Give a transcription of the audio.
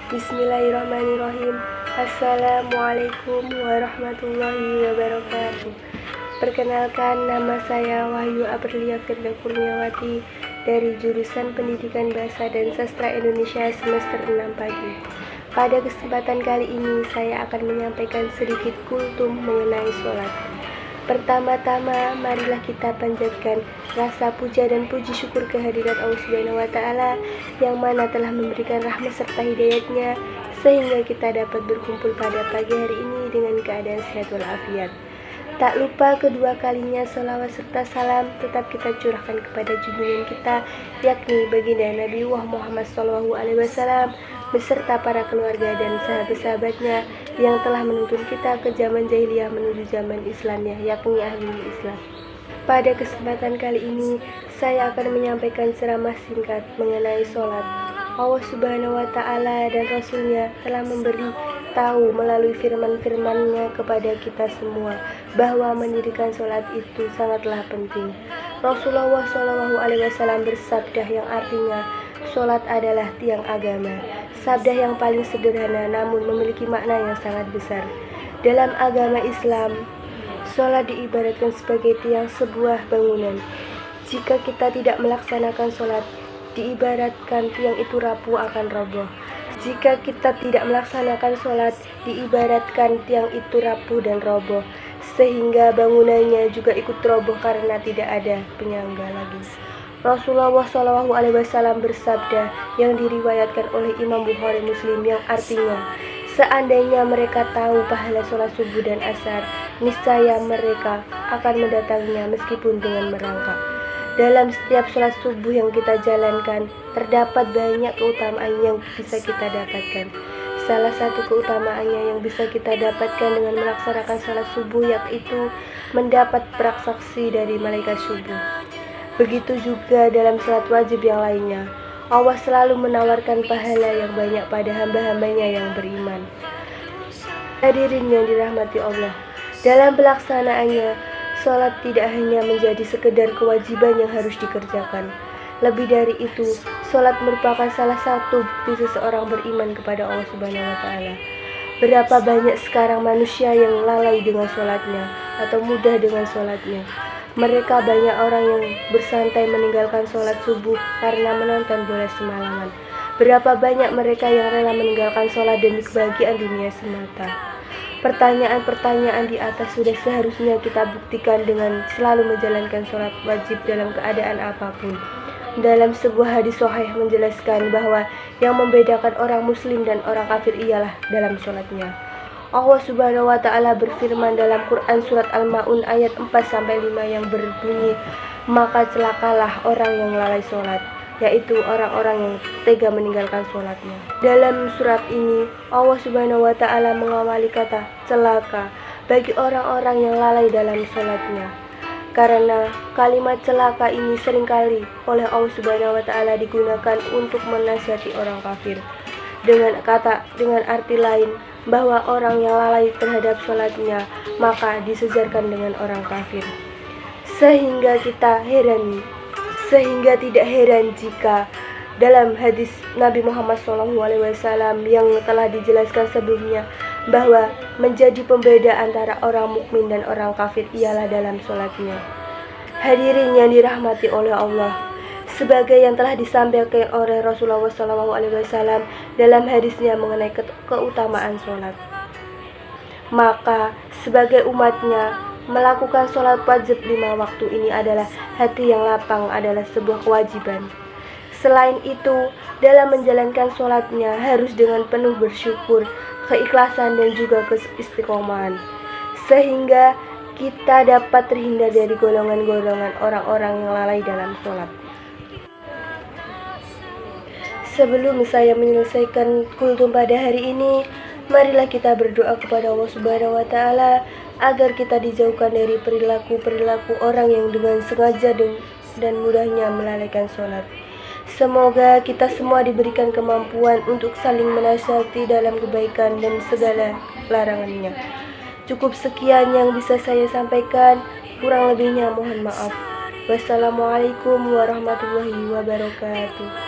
Bismillahirrahmanirrahim. Assalamualaikum warahmatullahi wabarakatuh. Perkenalkan, nama saya Wahyu Aprilia Firda Kurniawati dari jurusan Pendidikan Bahasa dan Sastra Indonesia semester 6 pagi. Pada kesempatan kali ini saya akan menyampaikan sedikit kultum mengenai sholat. Pertama-tama, marilah kita panjatkan rasa puja dan puji syukur kehadirat Allah Subhanahu wa Ta'ala yang mana telah memberikan rahmat serta hidayatnya sehingga kita dapat berkumpul pada pagi hari ini dengan keadaan sehat walafiat. Tak lupa kedua kalinya salawat serta salam tetap kita curahkan kepada junjungan kita, yakni baginda Nabi Muhammad SAW beserta para keluarga dan sahabat-sahabatnya yang telah menuntun kita ke zaman jahiliyah menuju zaman Islamnya, yakni ahli Islam. Pada kesempatan kali ini saya akan menyampaikan ceramah singkat mengenai sholat. Allah Subhanahu wa Ta'ala dan Rasulnya telah memberi tahu melalui firman-firman-Nya kepada kita semua bahwa mendirikan sholat itu sangatlah penting. Rasulullah SAW bersabda yang artinya sholat adalah tiang agama. Sabda yang paling sederhana namun memiliki makna yang sangat besar. Dalam agama Islam, sholat diibaratkan sebagai tiang sebuah bangunan. Jika kita tidak melaksanakan sholat, diibaratkan tiang itu rapuh akan roboh. Jika kita tidak melaksanakan sholat, diibaratkan tiang itu rapuh dan roboh, sehingga bangunannya juga ikut roboh karena tidak ada penyangga lagi. Rasulullah SAW bersabda yang diriwayatkan oleh Imam Bukhari Muslim yang artinya, seandainya mereka tahu pahala sholat subuh dan asar, niscaya mereka akan mendatanginya meskipun dengan merangkak. Dalam setiap sholat subuh yang kita jalankan, terdapat banyak keutamaan yang bisa kita dapatkan. Salah satu keutamaannya yang bisa kita dapatkan dengan melaksanakan sholat subuh yaitu mendapat prasaksi dari malaikat subuh. Begitu juga dalam sholat wajib yang lainnya. Allah selalu menawarkan pahala yang banyak pada hamba-hambanya yang beriman. Hadirin yang dirahmati Allah, dalam pelaksanaannya, sholat tidak hanya menjadi sekedar kewajiban yang harus dikerjakan. Lebih dari itu, sholat merupakan salah satu bukti seseorang beriman kepada Allah Subhanahu wa Ta'ala. Berapa banyak sekarang manusia yang lalai dengan sholatnya atau mudah dengan sholatnya. Mereka banyak orang yang bersantai meninggalkan sholat subuh karena menonton bola semalaman. Berapa banyak mereka yang rela meninggalkan sholat demi kebahagiaan dunia semata. Pertanyaan-pertanyaan di atas sudah seharusnya kita buktikan dengan selalu menjalankan sholat wajib dalam keadaan apapun. Dalam sebuah hadis sahih menjelaskan bahwa yang membedakan orang muslim dan orang kafir ialah dalam sholatnya. Allah Subhanahu wa Ta'ala berfirman dalam Quran surat Al-Ma'un ayat 4-5 yang berbunyi, maka celakalah orang yang lalai sholat, yaitu orang-orang yang tega meninggalkan sholatnya. Dalam surat ini Allah Subhanahu wa Ta'ala mengawali kata celaka bagi orang-orang yang lalai dalam sholatnya, karena kalimat celaka ini seringkali oleh Allah Subhanahu wa Ta'ala digunakan untuk menasihati orang kafir dengan arti lain bahwa orang yang lalai terhadap sholatnya maka disejarkan dengan orang kafir. Sehingga tidak heran jika dalam hadis Nabi Muhammad SAW yang telah dijelaskan sebelumnya bahwa menjadi pembeda antara orang mukmin dan orang kafir ialah dalam sholatnya. Hadirin yang dirahmati oleh Allah, sebagai yang telah disampaikan oleh Rasulullah SAW dalam hadisnya mengenai keutamaan sholat, maka sebagai umatnya melakukan sholat wajib 5 waktu ini adalah hati yang lapang adalah sebuah kewajiban. Selain itu, dalam menjalankan sholatnya harus dengan penuh bersyukur, keikhlasan dan juga keistiqomahan, sehingga kita dapat terhindar dari golongan-golongan orang-orang yang lalai dalam sholat. Sebelum saya menyelesaikan kultum pada hari ini, marilah kita berdoa kepada Allah Subhanahu wa Ta'ala agar kita dijauhkan dari perilaku-perilaku orang yang dengan sengaja dan mudahnya melalaikan sholat. Semoga kita semua diberikan kemampuan untuk saling menasihati dalam kebaikan dan segala larangannya. Cukup sekian yang bisa saya sampaikan, kurang lebihnya mohon maaf. Wassalamualaikum warahmatullahi wabarakatuh.